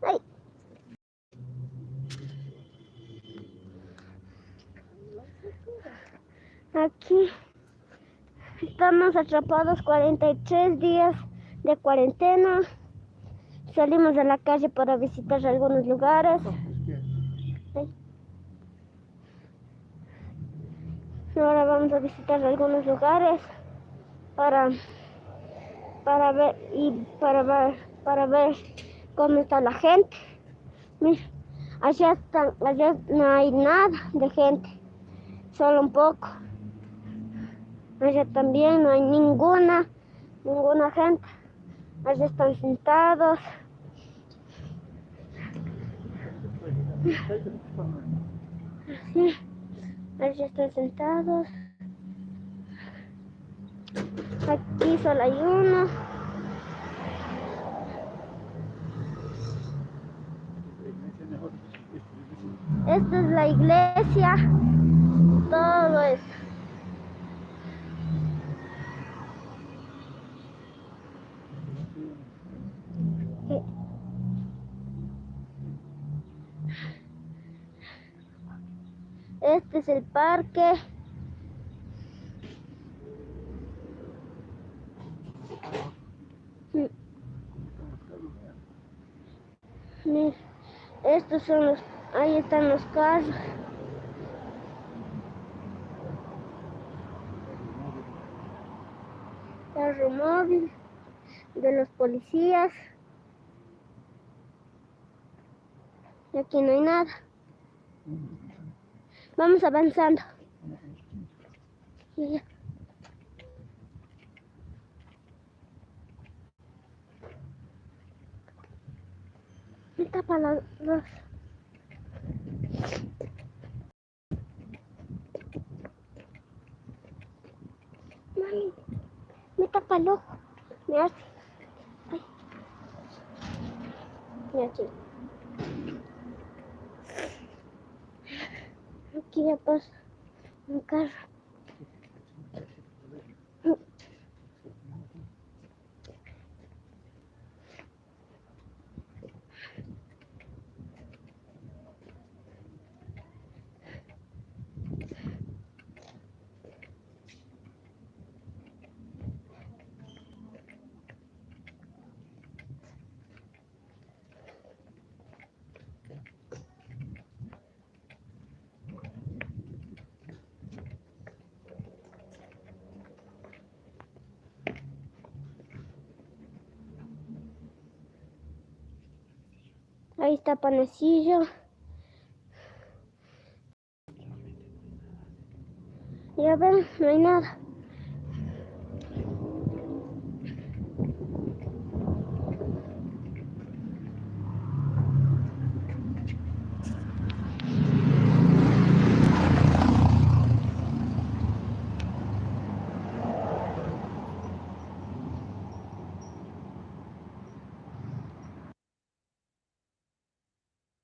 Ay. Aquí estamos atrapados 43 días de cuarentena. Salimos a la calle para visitar algunos lugares. Ay. Ahora vamos a visitar algunos lugares para ver cómo está la gente. Mira, allá no hay nada de gente, solo un poco. Allá también no hay ninguna gente. Allá están sentados. Sí, allá están sentados. Aquí solo hay uno. Esta es la iglesia. Todo eso. Este es el parque. Mira, estos son los, ahí están los carros. Carro móvil de los policías. Y aquí no hay nada. Vamos avanzando. Ya. Me tapa los dos. Mami, me tapa el ojo. Me hace. Ay. Mira aquí. Aquí ya pasa un carro. Ahí está Panecillo. Ya ven, no hay nada.